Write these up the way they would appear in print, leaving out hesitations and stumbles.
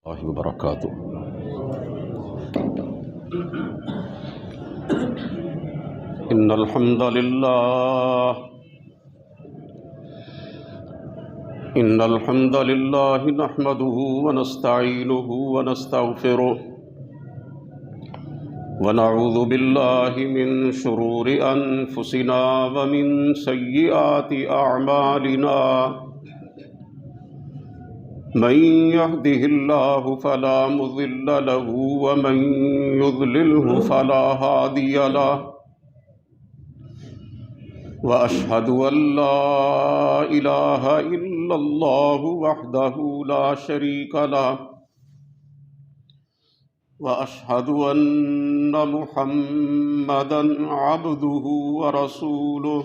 اللہ وبرکاتہ۔ ان الحمد للہ نحمده ونستعینه ونستغفره ونعوذ باللہ من شرور انفسنا ومن سیئات اعمالنا، من يهده الله فلا مضل له ومن يضلله فلا هادي له، وأشهد أن لا إله إلا الله وحده لا شريك له، وأشهد أن محمدا عبده ورسوله،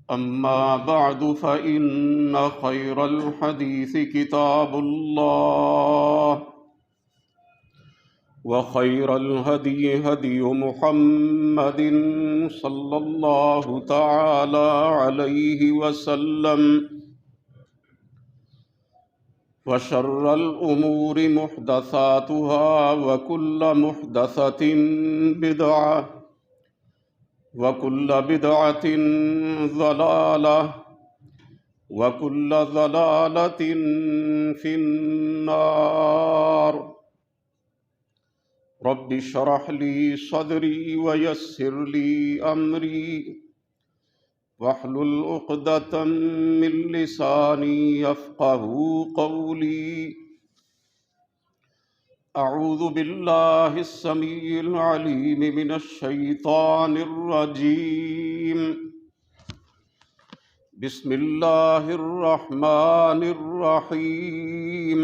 أما بعد فإن خير الحديث كتاب الله، وخير الهدي هدي محمد صلى الله تعالى عليه وسلم، وشر الأمور محدثاتها وكل محدثة بدعة وكل بدعة ضلالة وكل ضلالة في النار۔ رب اشرح لي صدري ويسر لي أمري واحلل عقدة من لساني يفقهوا قولي۔ أعوذ بالله السميع العليم من الشيطان الرجيم، بسم الله الرحمن الرحيم،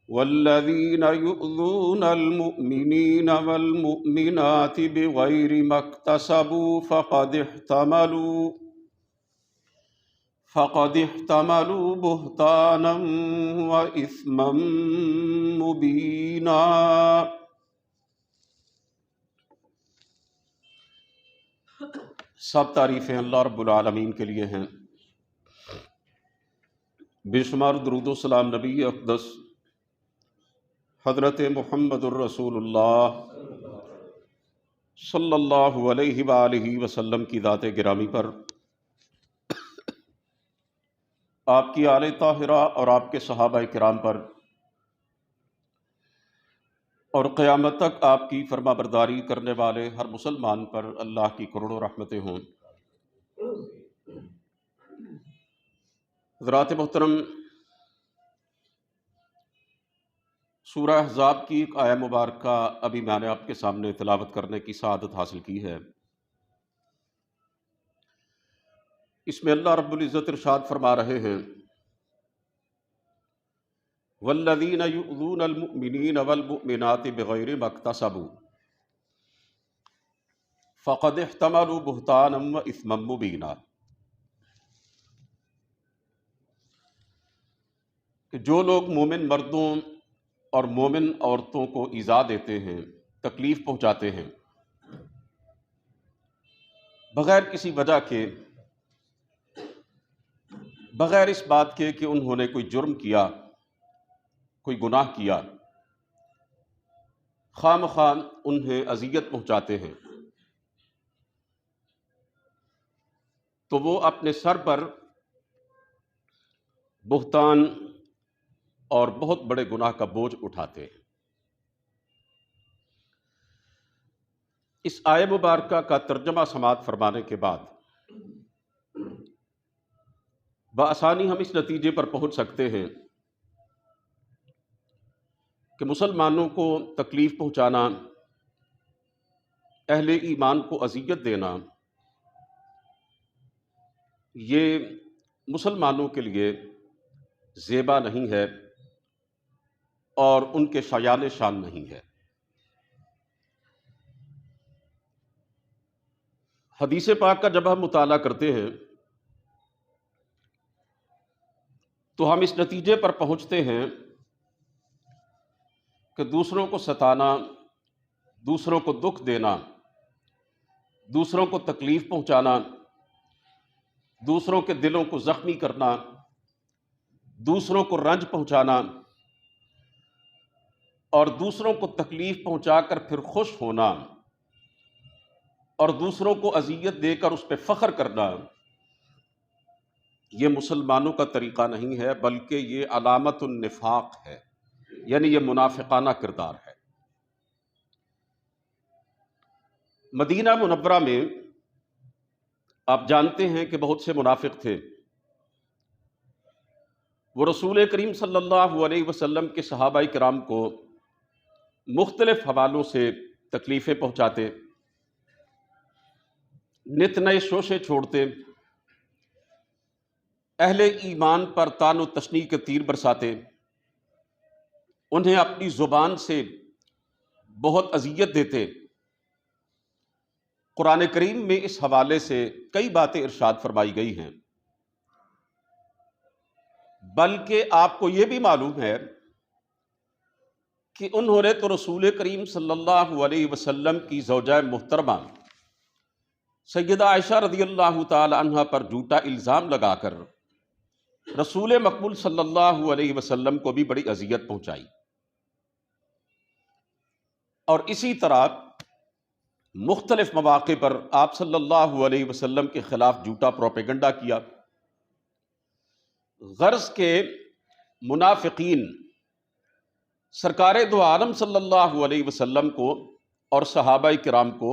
والذين يؤذون المؤمنين والمؤمنات بغير ما اكتسبوا فقد احتملوا بهتانا وإثما مبينا۔ سب تعریفیں اللہ رب العالمین کے لیے ہیں، بے شمار درود و سلام نبی اقدس حضرت محمد الرسول اللہ صلی اللہ علیہ وآلہ وسلم کی ذات گرامی پر، آپ کی آل طاہرہ اور آپ کے صحابہ کرام پر، اور قیامت تک آپ کی فرما برداری کرنے والے ہر مسلمان پر اللہ کی کروڑوں رحمتیں ہوں۔ حضرات محترم، سورہ احزاب کی ایک آیہ مبارکہ ابھی میں نے آپ کے سامنے تلاوت کرنے کی سعادت حاصل کی ہے۔ اس میں اللہ رب العزت ارشاد فرما رہے ہیں، والذین یؤذون المؤمنین والمؤمنات بغیر ما اکتسبوا فقد احتملوا بہتانا واثما مبینا، کہ جو لوگ مومن مردوں اور مومن عورتوں کو ایذا دیتے ہیں، تکلیف پہنچاتے ہیں، بغیر کسی وجہ کے، بغیر اس بات کے کہ انہوں نے کوئی جرم کیا، کوئی گناہ کیا، خواہ مخواہ انہیں اذیت پہنچاتے ہیں، تو وہ اپنے سر پر بہتان اور بہت بڑے گناہ کا بوجھ اٹھاتے ہیں۔ اس آیہ مبارکہ کا ترجمہ سماعت فرمانے کے بعد بآسانی ہم اس نتیجے پر پہنچ سکتے ہیں کہ مسلمانوں کو تکلیف پہنچانا، اہل ایمان کو اذیت دینا، یہ مسلمانوں کے لیے زیبا نہیں ہے اور ان کے شایان شان نہیں ہے۔ حدیث پاک کا جب ہم مطالعہ کرتے ہیں تو ہم اس نتیجے پر پہنچتے ہیں کہ دوسروں کو ستانا، دوسروں کو دکھ دینا، دوسروں کو تکلیف پہنچانا، دوسروں کے دلوں کو زخمی کرنا، دوسروں کو رنج پہنچانا اور دوسروں کو تکلیف پہنچا کر پھر خوش ہونا اور دوسروں کو اذیت دے کر اس پہ فخر کرنا، یہ مسلمانوں کا طریقہ نہیں ہے، بلکہ یہ علامت النفاق ہے، یعنی یہ منافقانہ کردار ہے۔ مدینہ منورہ میں آپ جانتے ہیں کہ بہت سے منافق تھے، وہ رسول کریم صلی اللہ علیہ وسلم کے صحابہ کرام کو مختلف حوالوں سے تکلیفیں پہنچاتے، نت نئے شوشے چھوڑتے، اہل ایمان پر طعن و تشنیع کے تیر برساتے، انہیں اپنی زبان سے بہت اذیت دیتے۔ قرآن کریم میں اس حوالے سے کئی باتیں ارشاد فرمائی گئی ہیں، بلکہ آپ کو یہ بھی معلوم ہے کہ انہوں نے تو رسول کریم صلی اللہ علیہ وسلم کی زوجہ محترمہ سیدہ عائشہ رضی اللہ تعالی عنہا پر جھوٹا الزام لگا کر رسول مقبول صلی اللہ علیہ وسلم کو بھی بڑی اذیت پہنچائی، اور اسی طرح مختلف مواقع پر آپ صلی اللہ علیہ وسلم کے خلاف جھوٹا پروپیگنڈا کیا۔ غرض کے منافقین سرکار دو عالم صلی اللہ علیہ وسلم کو اور صحابہ کرام کو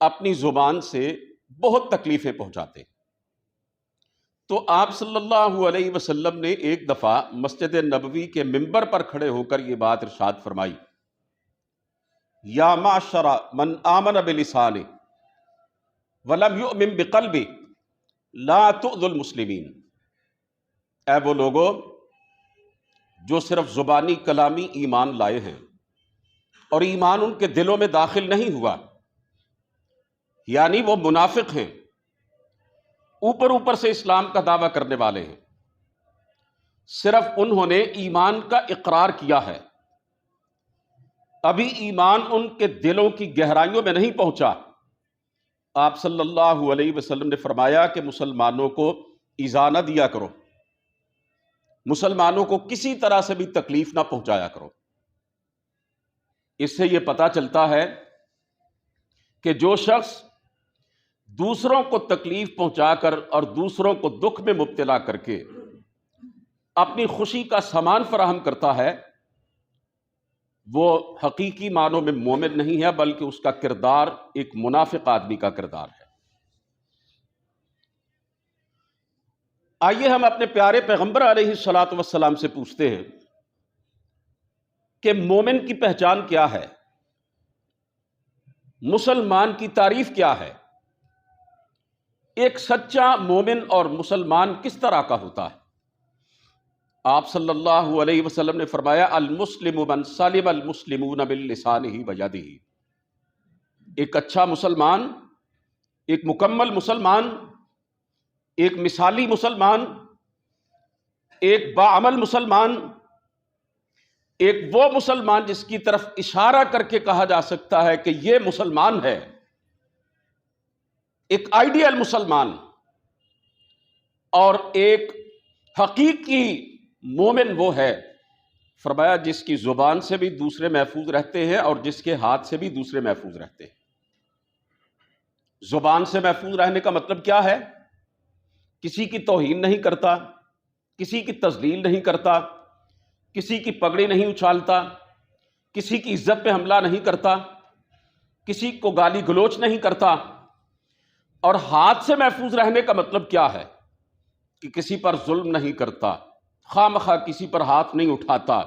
اپنی زبان سے بہت تکلیفیں پہنچاتے۔ تو آپ صلی اللہ علیہ وسلم نے ایک دفعہ مسجد نبوی کے منبر پر کھڑے ہو کر یہ بات ارشاد فرمائی، یا معشر من آمن بلسانہ ولم یؤمن بقلبہ لا تؤذوا المسلمین، اے وہ لوگو جو صرف زبانی کلامی ایمان لائے ہیں اور ایمان ان کے دلوں میں داخل نہیں ہوا، یعنی وہ منافق ہیں، اوپر اوپر سے اسلام کا دعویٰ کرنے والے ہیں، صرف انہوں نے ایمان کا اقرار کیا ہے، ابھی ایمان ان کے دلوں کی گہرائیوں میں نہیں پہنچا۔ آپ صلی اللہ علیہ وسلم نے فرمایا کہ مسلمانوں کو ایذا نہ دیا کرو، مسلمانوں کو کسی طرح سے بھی تکلیف نہ پہنچایا کرو۔ اس سے یہ پتہ چلتا ہے کہ جو شخص دوسروں کو تکلیف پہنچا کر اور دوسروں کو دکھ میں مبتلا کر کے اپنی خوشی کا سامان فراہم کرتا ہے، وہ حقیقی معنوں میں مومن نہیں ہے، بلکہ اس کا کردار ایک منافق آدمی کا کردار ہے۔ آئیے ہم اپنے پیارے پیغمبر علیہ الصلاۃ والسلام سے پوچھتے ہیں کہ مومن کی پہچان کیا ہے، مسلمان کی تعریف کیا ہے، ایک سچا مومن اور مسلمان کس طرح کا ہوتا ہے؟ آپ صلی اللہ علیہ وسلم نے فرمایا، المسلم من سلم المسلمون من لسانہ ویدہ، ایک اچھا مسلمان، ایک مکمل مسلمان، ایک مثالی مسلمان، ایک باعمل مسلمان، ایک وہ مسلمان جس کی طرف اشارہ کر کے کہا جا سکتا ہے کہ یہ مسلمان ہے، ایک آئیڈیل مسلمان، اور ایک حقیقی مومن وہ ہے، فرمایا جس کی زبان سے بھی دوسرے محفوظ رہتے ہیں اور جس کے ہاتھ سے بھی دوسرے محفوظ رہتے ہیں۔ زبان سے محفوظ رہنے کا مطلب کیا ہے؟ کسی کی توہین نہیں کرتا، کسی کی تذلیل نہیں کرتا، کسی کی پگڑی نہیں اچھالتا، کسی کی عزت پہ حملہ نہیں کرتا، کسی کو گالی گلوچ نہیں کرتا۔ اور ہاتھ سے محفوظ رہنے کا مطلب کیا ہے؟ کہ کسی پر ظلم نہیں کرتا، خواہ مخواہ کسی پر ہاتھ نہیں اٹھاتا،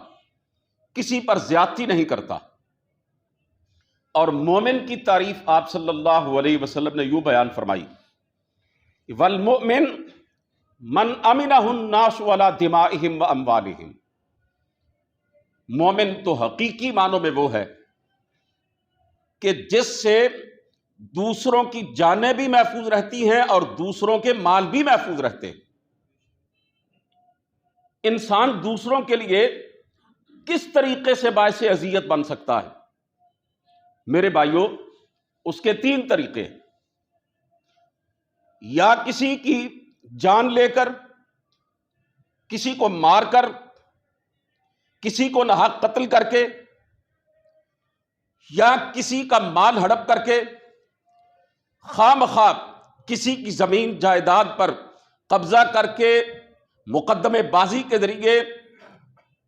کسی پر زیادتی نہیں کرتا۔ اور مومن کی تعریف آپ صلی اللہ علیہ وسلم نے یوں بیان فرمائی، والمؤمن من امنہ الناس علی دمائہم واموالہم، مومن تو حقیقی معنوں میں وہ ہے کہ جس سے دوسروں کی جانیں بھی محفوظ رہتی ہیں اور دوسروں کے مال بھی محفوظ رہتے ہیں۔ انسان دوسروں کے لیے کس طریقے سے باعث اذیت بن سکتا ہے؟ میرے بھائیوں، اس کے تین طریقے ہیں، یا کسی کی جان لے کر، کسی کو مار کر، کسی کو ناحق قتل کر کے، یا کسی کا مال ہڑپ کر کے، خواہ مخواہ کسی کی زمین جائیداد پر قبضہ کر کے مقدمے بازی کے ذریعے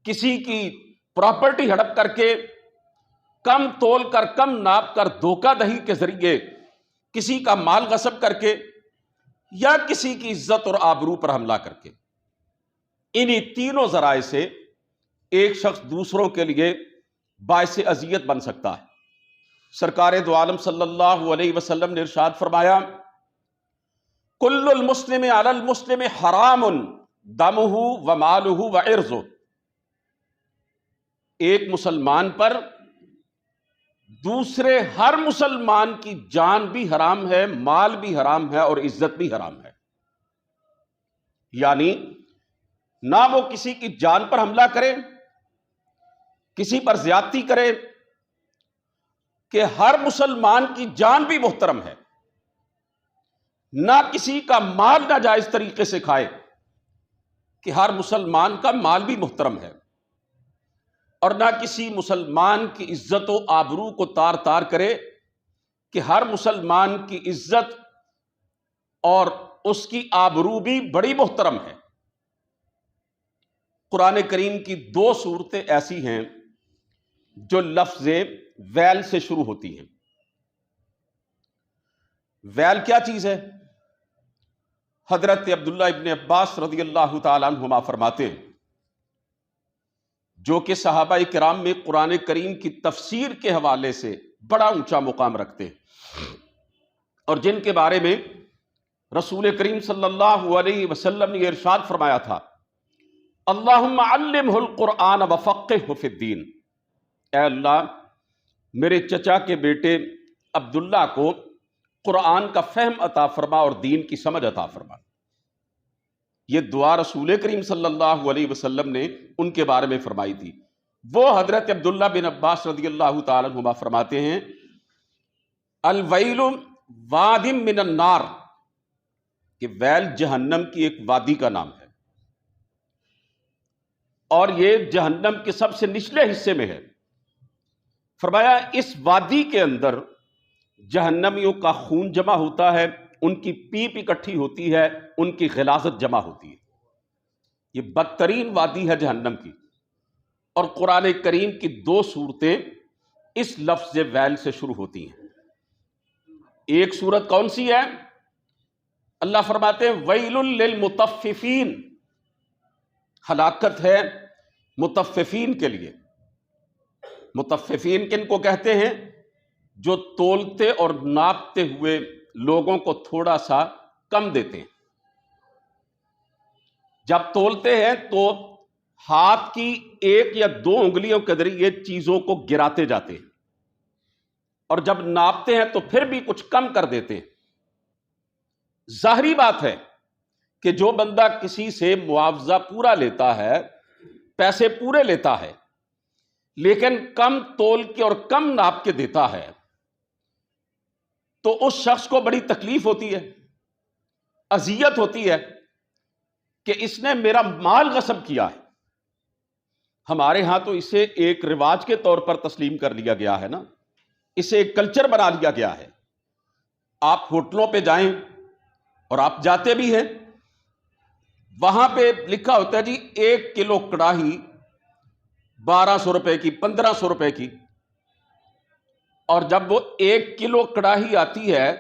کسی کی پراپرٹی ہڑپ کر کے، کم تول کر کم ناپ کر دھوکہ دہی کے ذریعے کسی کا مال غصب کر کے، یا کسی کی عزت اور آبرو پر حملہ کر کے، انہی تینوں ذرائع سے ایک شخص دوسروں کے لیے باعث اذیت بن سکتا ہے۔ سرکار دو عالم صلی اللہ علیہ وسلم نے ارشاد فرمایا، کل المسلم علی المسلم حرام دمہ و مالہ و عرضہ، ایک مسلمان پر دوسرے ہر مسلمان کی جان بھی حرام ہے، مال بھی حرام ہے اور عزت بھی حرام ہے۔ یعنی نہ وہ کسی کی جان پر حملہ کرے، کسی پر زیادتی کرے، کہ ہر مسلمان کی جان بھی محترم ہے، نہ کسی کا مال ناجائز طریقے سے کھائے کہ ہر مسلمان کا مال بھی محترم ہے، اور نہ کسی مسلمان کی عزت و آبرو کو تار تار کرے کہ ہر مسلمان کی عزت اور اس کی آبرو بھی بڑی محترم ہے۔ قرآن کریم کی دو صورتیں ایسی ہیں جو لفظ ویل سے شروع ہوتی ہیں۔ ویل کیا چیز ہے؟ حضرت عبداللہ ابن عباس رضی اللہ تعالیٰ عنہما فرماتے ہیں، جو کہ صحابہ کرام میں قرآن کریم کی تفسیر کے حوالے سے بڑا اونچا مقام رکھتے ہیں، اور جن کے بارے میں رسول کریم صلی اللہ علیہ وسلم نے ارشاد فرمایا تھا، اللہم علمہ القرآن وفقہہ فی الدین، اے اللہ میرے چچا کے بیٹے عبداللہ کو قرآن کا فہم عطا فرما اور دین کی سمجھ عطا فرما۔ یہ دعا رسول کریم صلی اللہ علیہ وسلم نے ان کے بارے میں فرمائی تھی۔ وہ حضرت عبداللہ بن عباس رضی اللہ تعالیٰ عنہما فرماتے ہیں، الویل واد من النار، کہ ویل جہنم کی ایک وادی کا نام ہے، اور یہ جہنم کے سب سے نچلے حصے میں ہے۔ فرمایا اس وادی کے اندر جہنمیوں کا خون جمع ہوتا ہے، ان کی پیپ اکٹھی ہوتی ہے، ان کی غلاظت جمع ہوتی ہے۔ یہ بدترین وادی ہے جہنم کی، اور قرآن کریم کی دو صورتیں اس لفظ ویل سے شروع ہوتی ہیں۔ ایک صورت کون سی ہے؟ اللہ فرماتے ہیں ویل للمطففین، ہلاکت ہے مطففین کے لیے۔ مطففین کن کو کہتے ہیں؟ جو تولتے اور ناپتے ہوئے لوگوں کو تھوڑا سا کم دیتے ہیں۔ جب تولتے ہیں تو ہاتھ کی ایک یا دو انگلیوں کے ذریعے چیزوں کو گراتے جاتے ہیں، اور جب ناپتے ہیں تو پھر بھی کچھ کم کر دیتے ہیں۔ ظاہری بات ہے کہ جو بندہ کسی سے معاوضہ پورا لیتا ہے، پیسے پورے لیتا ہے، لیکن کم تول کے اور کم ناپ کے دیتا ہے، تو اس شخص کو بڑی تکلیف ہوتی ہے، اذیت ہوتی ہے کہ اس نے میرا مال غصب کیا ہے۔ ہمارے ہاں تو اسے ایک رواج کے طور پر تسلیم کر لیا گیا ہے نا، اسے ایک کلچر بنا لیا گیا ہے۔ آپ ہوٹلوں پہ جائیں، اور آپ جاتے بھی ہیں، وہاں پہ لکھا ہوتا ہے جی 1 کلو کڑاہی 1200 روپے کی، 1500 روپے کی، اور جب وہ 1 کلو کڑاہی آتی ہے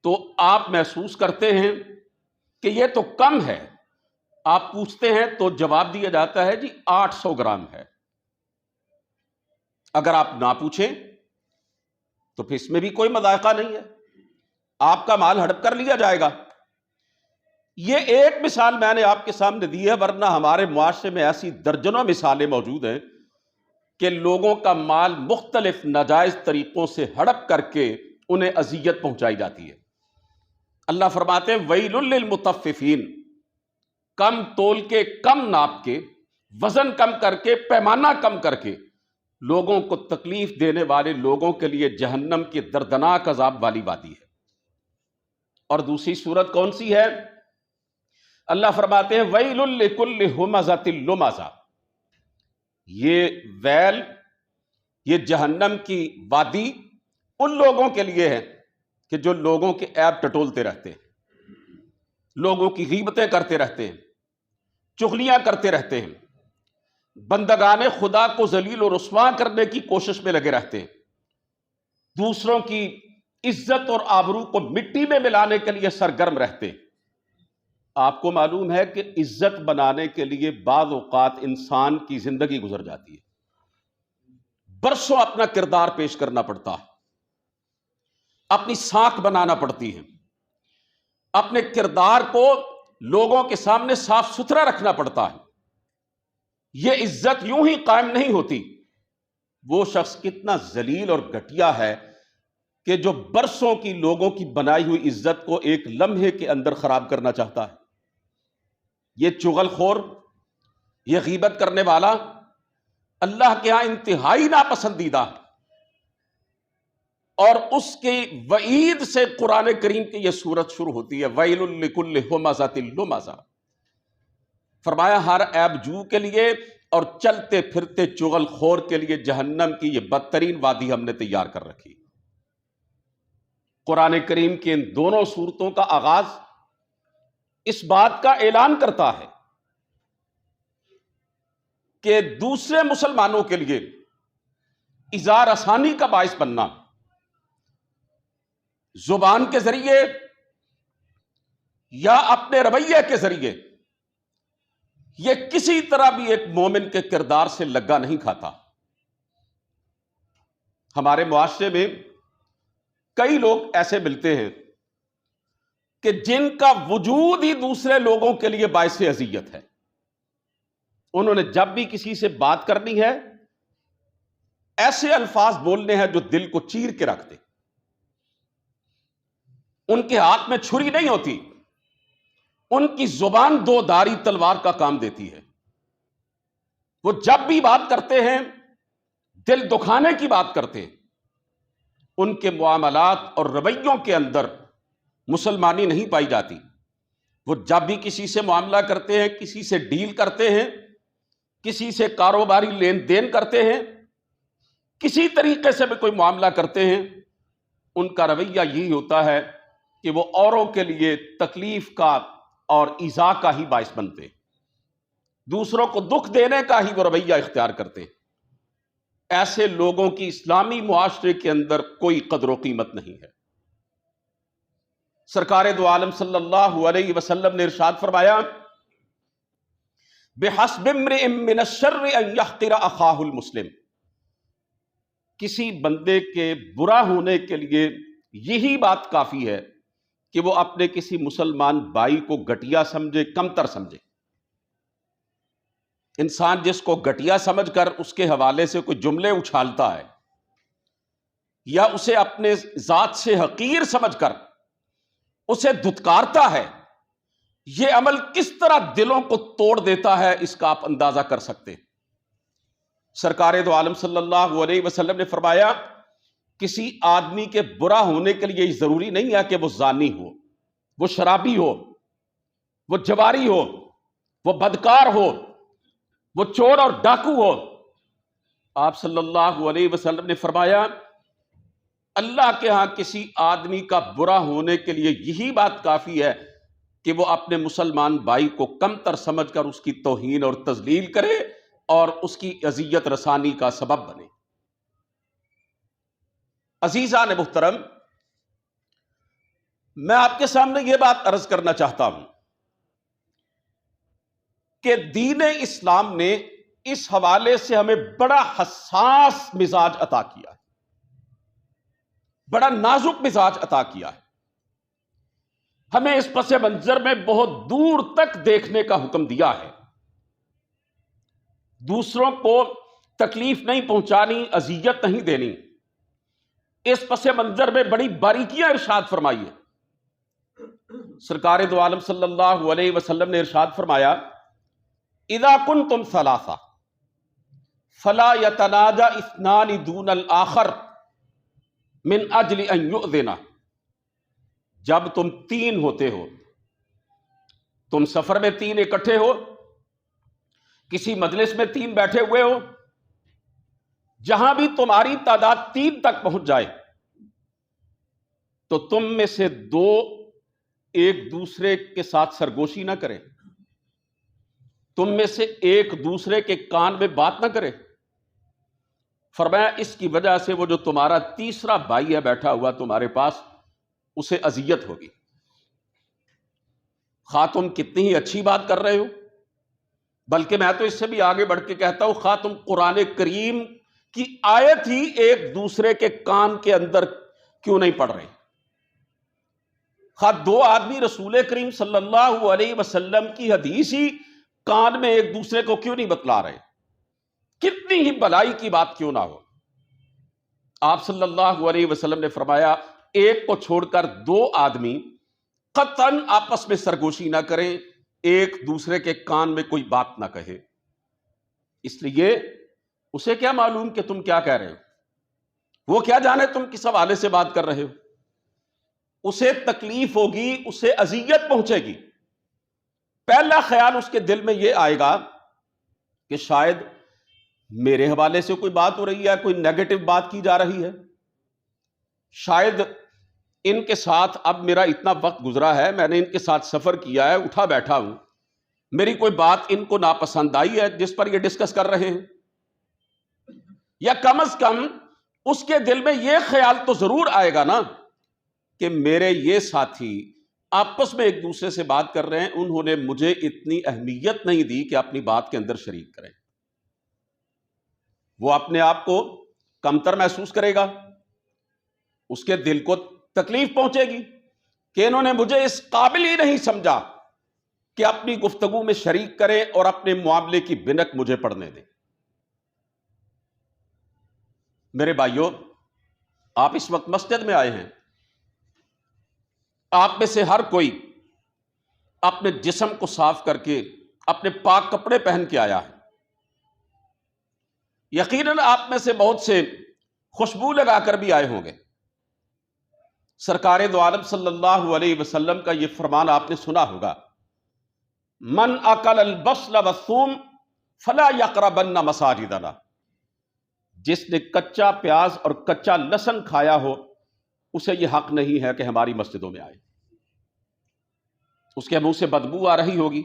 تو آپ محسوس کرتے ہیں کہ یہ تو کم ہے۔ آپ پوچھتے ہیں تو جواب دیا جاتا ہے جی 800 گرام ہے۔ اگر آپ نہ پوچھیں تو پھر اس میں بھی کوئی مذائقہ نہیں ہے، آپ کا مال ہڑپ کر لیا جائے گا۔ یہ ایک مثال میں نے آپ کے سامنے دی ہے، ورنہ ہمارے معاشرے میں ایسی درجنوں مثالیں موجود ہیں کہ لوگوں کا مال مختلف ناجائز طریقوں سے ہڑپ کر کے انہیں اذیت پہنچائی جاتی ہے۔ اللہ فرماتے ہیں ویل للمطففین، کم تول کے، کم ناپ کے، وزن کم کر کے، پیمانہ کم کر کے لوگوں کو تکلیف دینے والے لوگوں کے لیے جہنم کی دردناک عذاب والی وادی ہے۔ اور دوسری صورت کون سی ہے؟ اللہ فرماتے ہیں ویل لکل ہمزۃ لمزہ، یہ ویل، یہ جہنم کی وادی ان لوگوں کے لیے ہے کہ جو لوگوں کے عیب ٹٹولتے رہتے ہیں، لوگوں کی غیبتیں کرتے رہتے ہیں، چغلیاں کرتے رہتے ہیں، بندگان خدا کو ذلیل و رسوا کرنے کی کوشش میں لگے رہتے ہیں، دوسروں کی عزت اور آبرو کو مٹی میں ملانے کے لیے سرگرم رہتے ہیں۔ آپ کو معلوم ہے کہ عزت بنانے کے لیے بعض اوقات انسان کی زندگی گزر جاتی ہے، برسوں اپنا کردار پیش کرنا پڑتا ہے، اپنی ساکھ بنانا پڑتی ہے، اپنے کردار کو لوگوں کے سامنے صاف ستھرا رکھنا پڑتا ہے۔ یہ عزت یوں ہی قائم نہیں ہوتی۔ وہ شخص کتنا ذلیل اور گھٹیا ہے کہ جو برسوں کی لوگوں کی بنائی ہوئی عزت کو ایک لمحے کے اندر خراب کرنا چاہتا ہے۔ یہ چغل خور، یہ غیبت کرنے والا اللہ کے ہاں انتہائی ناپسندیدہ ہے، اور اس کی وعید سے قرآن کریم کی یہ سورت شروع ہوتی ہے، ویل لکل ہمزۃ لمزہ۔ فرمایا ہر عیب جو کے لیے اور چلتے پھرتے چغل خور کے لیے جہنم کی یہ بدترین وادی ہم نے تیار کر رکھی۔ قرآن کریم کی ان دونوں سورتوں کا آغاز اس بات کا اعلان کرتا ہے کہ دوسرے مسلمانوں کے لیے اظہار آسانی کا باعث بننا، زبان کے ذریعے یا اپنے رویے کے ذریعے، یہ کسی طرح بھی ایک مومن کے کردار سے لگا نہیں کھاتا۔ ہمارے معاشرے میں کئی لوگ ایسے ملتے ہیں کہ جن کا وجود ہی دوسرے لوگوں کے لیے باعث اذیت ہے۔ انہوں نے جب بھی کسی سے بات کرنی ہے، ایسے الفاظ بولنے ہیں جو دل کو چیر کے رکھ دے۔ ان کے ہاتھ میں چھری نہیں ہوتی، ان کی زبان دو دھاری تلوار کا کام دیتی ہے۔ وہ جب بھی بات کرتے ہیں دل دکھانے کی بات کرتے ہیں۔ ان کے معاملات اور رویوں کے اندر مسلمانی نہیں پائی جاتی۔ وہ جب بھی کسی سے معاملہ کرتے ہیں، کسی سے ڈیل کرتے ہیں، کسی سے کاروباری لین دین کرتے ہیں، کسی طریقے سے بھی کوئی معاملہ کرتے ہیں، ان کا رویہ یہی ہوتا ہے کہ وہ اوروں کے لیے تکلیف کا اور ایذا کا ہی باعث بنتے ہیں، دوسروں کو دکھ دینے کا ہی وہ رویہ اختیار کرتے ہیں۔ ایسے لوگوں کی اسلامی معاشرے کے اندر کوئی قدر و قیمت نہیں ہے۔ سرکار دو عالم صلی اللہ علیہ وسلم نے ارشاد فرمایا بِحَسْبِ امْرِئٍ مِّنَ الشَّرِّ أَن يَحْقِرَ أَخَاهُ الْمُسْلِمَ، کسی بندے کے برا ہونے کے لیے یہی بات کافی ہے کہ وہ اپنے کسی مسلمان بھائی کو گھٹیا سمجھے، کمتر سمجھے۔ انسان جس کو گھٹیا سمجھ کر اس کے حوالے سے کوئی جملے اچھالتا ہے یا اسے اپنے ذات سے حقیر سمجھ کر اسے دھتکارتا ہے، یہ عمل کس طرح دلوں کو توڑ دیتا ہے اس کا آپ اندازہ کر سکتے ہیں۔ سرکار دو عالم صلی اللہ علیہ وسلم نے فرمایا کسی آدمی کے برا ہونے کے لیے یہ ضروری نہیں ہے کہ وہ زانی ہو، وہ شرابی ہو، وہ جواری ہو، وہ بدکار ہو، وہ چور اور ڈاکو ہو۔ آپ صلی اللہ علیہ وسلم نے فرمایا اللہ کے ہاں کسی آدمی کا برا ہونے کے لیے یہی بات کافی ہے کہ وہ اپنے مسلمان بھائی کو کمتر سمجھ کر اس کی توہین اور تذلیل کرے اور اس کی اذیت رسانی کا سبب بنے۔ عزیزان محترم، میں آپ کے سامنے یہ بات عرض کرنا چاہتا ہوں کہ دین اسلام نے اس حوالے سے ہمیں بڑا حساس مزاج عطا کیا ہے، بڑا نازک مزاج عطا کیا ہے۔ ہمیں اس پس منظر میں بہت دور تک دیکھنے کا حکم دیا ہے۔ دوسروں کو تکلیف نہیں پہنچانی، اذیت نہیں دینی۔ اس پس منظر میں بڑی باریکیاں ارشاد فرمائی ہے۔ سرکار دو عالم صلی اللہ علیہ وسلم نے ارشاد فرمایا اذا کنتم ثلاثہ فلا یتناجی اثنان دون الآخر من اجل ان یؤذنا، جب تم تین ہوتے ہو تم سفر میں 3 اکٹھے ہو، کسی مجلس میں 3 بیٹھے ہوئے ہو، جہاں بھی تمہاری تعداد 3 تک پہنچ جائے تو تم میں سے 2 ایک دوسرے کے ساتھ سرگوشی نہ کریں، تم میں سے ایک دوسرے کے کان میں بات نہ کرے۔ فرمایا اس کی وجہ سے وہ جو تمہارا تیسرا بھائی ہے بیٹھا ہوا تمہارے پاس، اسے اذیت ہوگی۔ خواہ تم کتنی ہی اچھی بات کر رہے ہو، بلکہ میں تو اس سے بھی آگے بڑھ کے کہتا ہوں، خواہ تم قرآن کریم کی آیت ہی ایک دوسرے کے کان کے اندر کیوں نہیں پڑھ رہے، خواہ 2 آدمی رسول کریم صلی اللہ علیہ وسلم کی حدیث ہی کان میں ایک دوسرے کو کیوں نہیں بتلا رہے، کتنی ہی بلائی کی بات کیوں نہ ہو۔ آپ صلی اللہ علیہ وسلم نے فرمایا ایک کو چھوڑ کر 2 آدمی قطعاً آپس میں سرگوشی نہ کریں، ایک دوسرے کے کان میں کوئی بات نہ کہے۔ اس لیے اسے کیا معلوم کہ تم کیا کہہ رہے ہو، وہ کیا جانے تم کس حوالے سے بات کر رہے ہو، اسے تکلیف ہوگی، اسے اذیت پہنچے گی۔ پہلا خیال اس کے دل میں یہ آئے گا کہ شاید میرے حوالے سے کوئی بات ہو رہی ہے، کوئی نیگیٹو بات کی جا رہی ہے، شاید ان کے ساتھ اب میرا اتنا وقت گزرا ہے، میں نے ان کے ساتھ سفر کیا ہے، اٹھا بیٹھا ہوں، میری کوئی بات ان کو ناپسند آئی ہے جس پر یہ ڈسکس کر رہے ہیں، یا کم از کم اس کے دل میں یہ خیال تو ضرور آئے گا نا کہ میرے یہ ساتھی آپس میں ایک دوسرے سے بات کر رہے ہیں، انہوں نے مجھے اتنی اہمیت نہیں دی کہ اپنی بات کے اندر شریک کریں۔ وہ اپنے آپ کو کمتر محسوس کرے گا، اس کے دل کو تکلیف پہنچے گی کہ انہوں نے مجھے اس قابل ہی نہیں سمجھا کہ اپنی گفتگو میں شریک کریں اور اپنے معاملے کی بنک مجھے پڑھنے دیں۔ میرے بھائیوں، آپ اس وقت مسجد میں آئے ہیں، آپ میں سے ہر کوئی اپنے جسم کو صاف کر کے اپنے پاک کپڑے پہن کے آیا ہے۔ یقیناً آپ میں سے بہت سے خوشبو لگا کر بھی آئے ہوں گے۔ سرکار دو عالم صلی اللہ علیہ وسلم کا یہ فرمان آپ نے سنا ہوگا، من اکل البصل والثوم فلا یقربن مساجدنا، جس نے کچا پیاز اور کچا لہسن کھایا ہو اسے یہ حق نہیں ہے کہ ہماری مسجدوں میں آئے۔ اس کے منہ سے بدبو آ رہی ہوگی،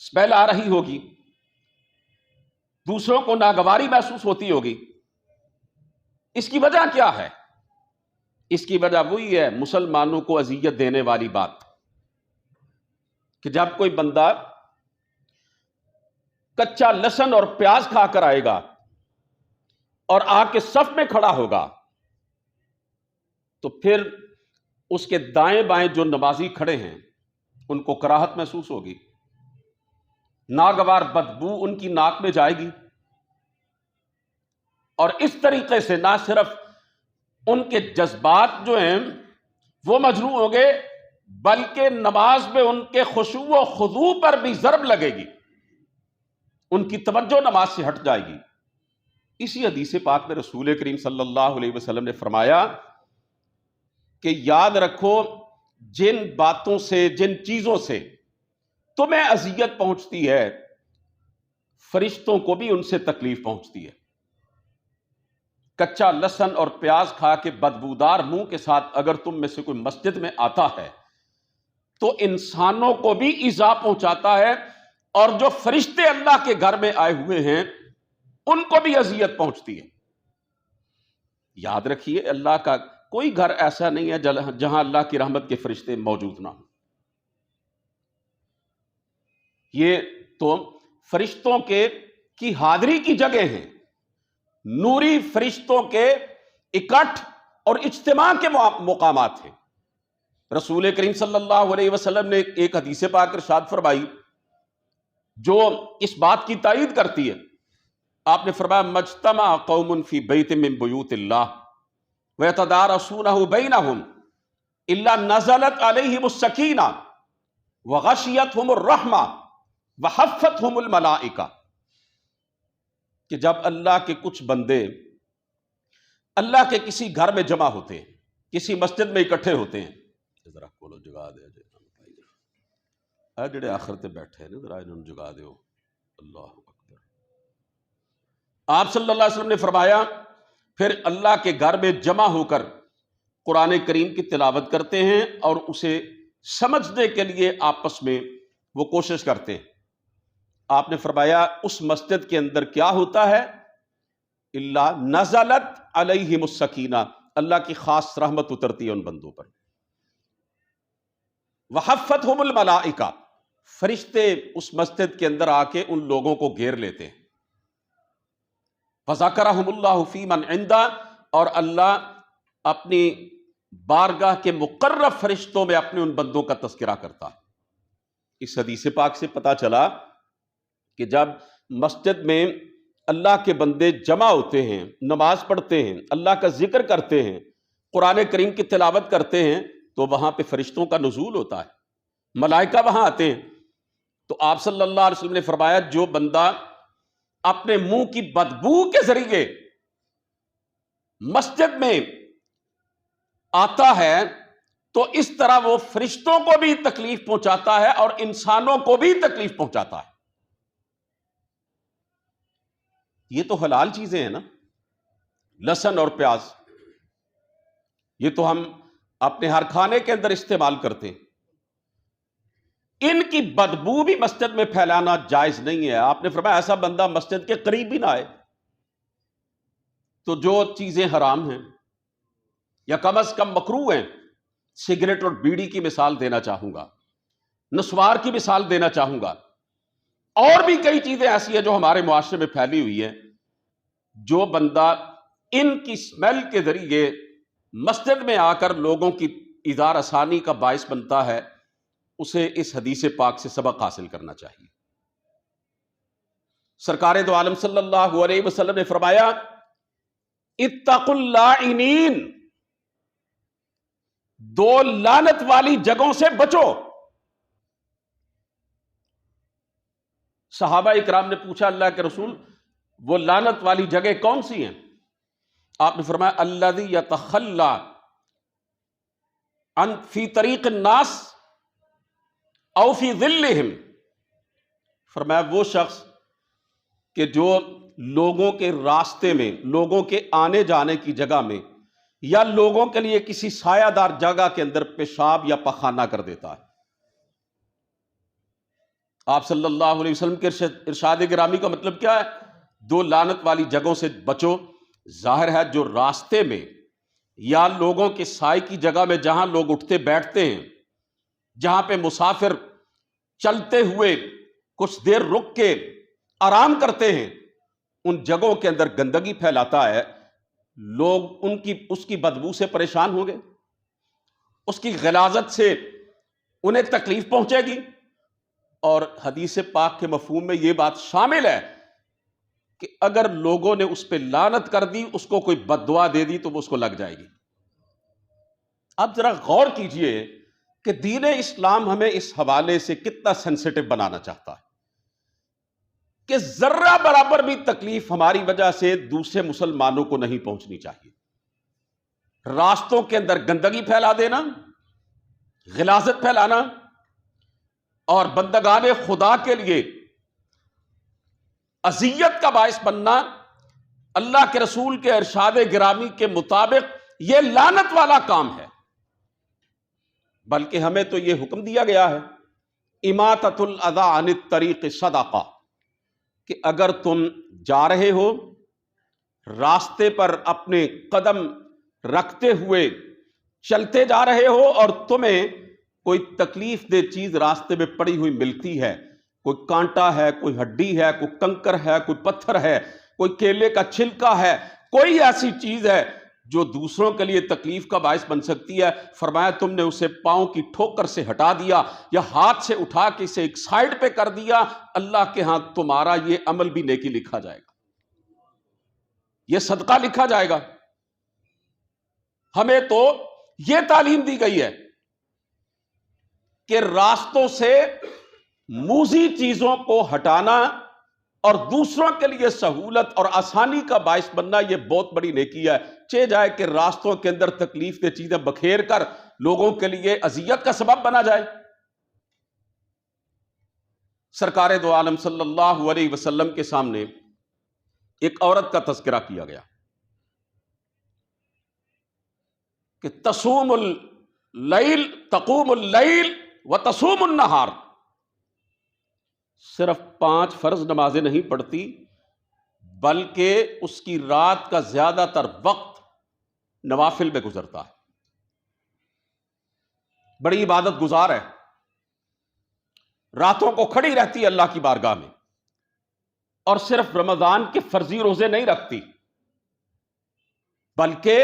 اسمیل آ رہی ہوگی، دوسروں کو ناگواری محسوس ہوتی ہوگی۔ اس کی وجہ کیا ہے؟ اس کی وجہ وہی ہے مسلمانوں کو اذیت دینے والی بات، کہ جب کوئی بندہ کچا لہسن اور پیاز کھا کر آئے گا اور آ کے صف میں کھڑا ہوگا تو پھر اس کے دائیں بائیں جو نمازی کھڑے ہیں ان کو کراہت محسوس ہوگی، ناگوار بدبو ان کی ناک میں جائے گی، اور اس طریقے سے نہ صرف ان کے جذبات جو ہیں وہ مجروح ہوں گے، بلکہ نماز میں ان کے خشوع و خضوع پر بھی ضرب لگے گی، ان کی توجہ نماز سے ہٹ جائے گی۔ اسی حدیث پاک میں رسول کریم صلی اللہ علیہ وسلم نے فرمایا کہ یاد رکھو جن باتوں سے، جن چیزوں سے تمہیں اذیت پہنچتی ہے، فرشتوں کو بھی ان سے تکلیف پہنچتی ہے۔ کچا لہسن اور پیاز کھا کے بدبودار منہ کے ساتھ اگر تم میں سے کوئی مسجد میں آتا ہے تو انسانوں کو بھی ایذا پہنچاتا ہے، اور جو فرشتے اللہ کے گھر میں آئے ہوئے ہیں ان کو بھی اذیت پہنچتی ہے۔ یاد رکھیے اللہ کا کوئی گھر ایسا نہیں ہے جہاں اللہ کی رحمت کے فرشتے موجود نہ ہوں۔ یہ تو فرشتوں کی حاضری کی جگہ ہیں، نوری فرشتوں کے اکٹھ اور اجتماع کے مقامات ہیں۔ رسول کریم صلی اللہ علیہ وسلم نے ایک حدیث پاک ارشاد فرمائی جو اس بات کی تائید کرتی ہے۔ آپ نے فرمایا مجتمع قوم فی بیت من بیوت اللہ ویتدارسونہ بینہم الا نزلت علیہم السکینہ وغشیتہم الرحمہ وحفتہم الملائکہ، کہ جب اللہ کے کچھ بندے اللہ کے کسی گھر میں جمع ہوتے ہیں، کسی مسجد میں اکٹھے ہوتے ہیں، ذرا کھولو جگہ دے اے جڑے آخر تے بیٹھے ہیں ذرا انہوں جگا دیو. اللہ اکبر. آپ صلی اللہ علیہ وسلم نے فرمایا پھر اللہ کے گھر میں جمع ہو کر قرآن کریم کی تلاوت کرتے ہیں اور اسے سمجھنے کے لیے آپس میں وہ کوشش کرتے ہیں. آپ نے فرمایا اس مسجد کے اندر کیا ہوتا ہے؟ اللہ نزلت علیہم السکینہ، اللہ کی خاص رحمت اترتی ہے ان بندوں پر. وحفتہم الملائکہ، فرشتے اس مسجد کے اندر آ کے ان لوگوں کو گھیر لیتے ہیں. فذکرہم اللہ فی من عندہ، اور اللہ اپنی بارگاہ کے مقرب فرشتوں میں اپنے ان بندوں کا تذکرہ کرتا ہے. اس حدیث پاک سے پتہ چلا کہ جب مسجد میں اللہ کے بندے جمع ہوتے ہیں، نماز پڑھتے ہیں، اللہ کا ذکر کرتے ہیں، قرآن کریم کی تلاوت کرتے ہیں، تو وہاں پہ فرشتوں کا نزول ہوتا ہے، ملائکہ وہاں آتے ہیں. تو آپ صلی اللہ علیہ وسلم نے فرمایا جو بندہ اپنے منہ کی بدبو کے ذریعے مسجد میں آتا ہے تو اس طرح وہ فرشتوں کو بھی تکلیف پہنچاتا ہے اور انسانوں کو بھی تکلیف پہنچاتا ہے. یہ تو حلال چیزیں ہیں نا، لہسن اور پیاز، یہ تو ہم اپنے ہر کھانے کے اندر استعمال کرتے ہیں. ان کی بدبو بھی مسجد میں پھیلانا جائز نہیں ہے. آپ نے فرمایا ایسا بندہ مسجد کے قریب بھی نہ آئے. تو جو چیزیں حرام ہیں یا کم از کم مکروہ ہیں، سگریٹ اور بیڑی کی مثال دینا چاہوں گا، نسوار کی مثال دینا چاہوں گا، اور بھی کئی چیزیں ایسی ہیں جو ہمارے معاشرے میں پھیلی ہوئی ہیں. جو بندہ ان کی سمیل کے ذریعے مسجد میں آ کر لوگوں کی ایذار آسانی کا باعث بنتا ہے، اسے اس حدیث پاک سے سبق حاصل کرنا چاہیے. سرکار دو عالم صلی اللہ علیہ وسلم نے فرمایا اتقوا اللاعنین، دو لعنت والی جگہوں سے بچو. صحابہ اکرام نے پوچھا اللہ کے رسول وہ لعنت والی جگہ کون سی ہیں؟ آپ نے فرمایا الذی یتخلی عن فی طریق الناس او فی ظلہم. فرمایا وہ شخص کہ جو لوگوں کے راستے میں، لوگوں کے آنے جانے کی جگہ میں، یا لوگوں کے لیے کسی سایہ دار جگہ کے اندر پیشاب یا پخانہ کر دیتا ہے. آپ صلی اللہ علیہ وسلم کے ارشاد گرامی کا مطلب کیا ہے؟ دو لعنت والی جگہوں سے بچو. ظاہر ہے جو راستے میں یا لوگوں کے سائے کی جگہ میں جہاں لوگ اٹھتے بیٹھتے ہیں، جہاں پہ مسافر چلتے ہوئے کچھ دیر رک کے آرام کرتے ہیں، ان جگہوں کے اندر گندگی پھیلاتا ہے، لوگ اس کی بدبو سے پریشان ہوں گے، اس کی غلاظت سے انہیں تکلیف پہنچے گی. اور حدیث پاک کے مفہوم میں یہ بات شامل ہے کہ اگر لوگوں نے اس پہ لعنت کر دی، اس کو کوئی بد دعا دے دی تو وہ اس کو لگ جائے گی. اب ذرا غور کیجئے کہ دین اسلام ہمیں اس حوالے سے کتنا سینسیٹیو بنانا چاہتا ہے کہ ذرہ برابر بھی تکلیف ہماری وجہ سے دوسرے مسلمانوں کو نہیں پہنچنی چاہیے. راستوں کے اندر گندگی پھیلا دینا، غلاظت پھیلانا اور بندگان خدا کے لیے اذیت کا باعث بننا، اللہ کے رسول کے ارشاد گرامی کے مطابق یہ لعنت والا کام ہے. بلکہ ہمیں تو یہ حکم دیا گیا ہے اماطۃ الاذی عن الطریق صدقہ، کہ اگر تم جا رہے ہو راستے پر اپنے قدم رکھتے ہوئے چلتے جا رہے ہو اور تمہیں کوئی تکلیف دہ چیز راستے میں پڑی ہوئی ملتی ہے، کوئی کانٹا ہے، کوئی ہڈی ہے، کوئی کنکر ہے، کوئی پتھر ہے، کوئی کیلے کا چھلکا ہے، کوئی ایسی چیز ہے جو دوسروں کے لیے تکلیف کا باعث بن سکتی ہے، فرمایا تم نے اسے پاؤں کی ٹھوکر سے ہٹا دیا یا ہاتھ سے اٹھا کے اسے ایک سائڈ پہ کر دیا، اللہ کے ہاں تمہارا یہ عمل بھی نیکی لکھا جائے گا، یہ صدقہ لکھا جائے گا. ہمیں تو یہ تعلیم دی گئی ہے کہ راستوں سے موذی چیزوں کو ہٹانا اور دوسروں کے لیے سہولت اور آسانی کا باعث بننا یہ بہت بڑی نیکی ہے. چہ جائے کہ راستوں کے اندر تکلیف دہ چیزیں بکھیر کر لوگوں کے لیے اذیت کا سبب بنا جائے. سرکار دو عالم صلی اللہ علیہ وسلم کے سامنے ایک عورت کا تذکرہ کیا گیا کہ تصوم اللیل تقوم اللیل و تصوم النہار، صرف 5 فرض نمازیں نہیں پڑھتی بلکہ اس کی رات کا زیادہ تر وقت نوافل میں گزرتا ہے، بڑی عبادت گزار ہے، راتوں کو کھڑی رہتی ہے اللہ کی بارگاہ میں، اور صرف رمضان کے فرضی روزے نہیں رکھتی بلکہ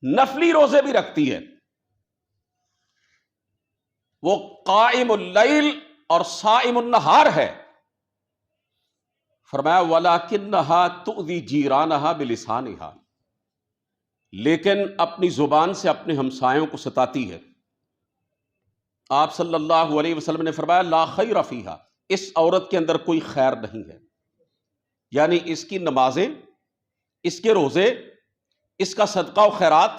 نفلی روزے بھی رکھتی ہے۔ وہ قائم اللیل اور صائم النہار ہے۔ فرمایا وَلَكِنَّهَا تُؤْذِي جِيرَانَهَا بِلِسَانِهَا، لیکن اپنی زبان سے اپنے ہمسایوں کو ستاتی ہے۔ آپ صلی اللہ علیہ وسلم نے فرمایا لا خیر فیہا، اس عورت کے اندر کوئی خیر نہیں ہے، یعنی اس کی نمازیں، اس کے روزے، اس کا صدقہ و خیرات،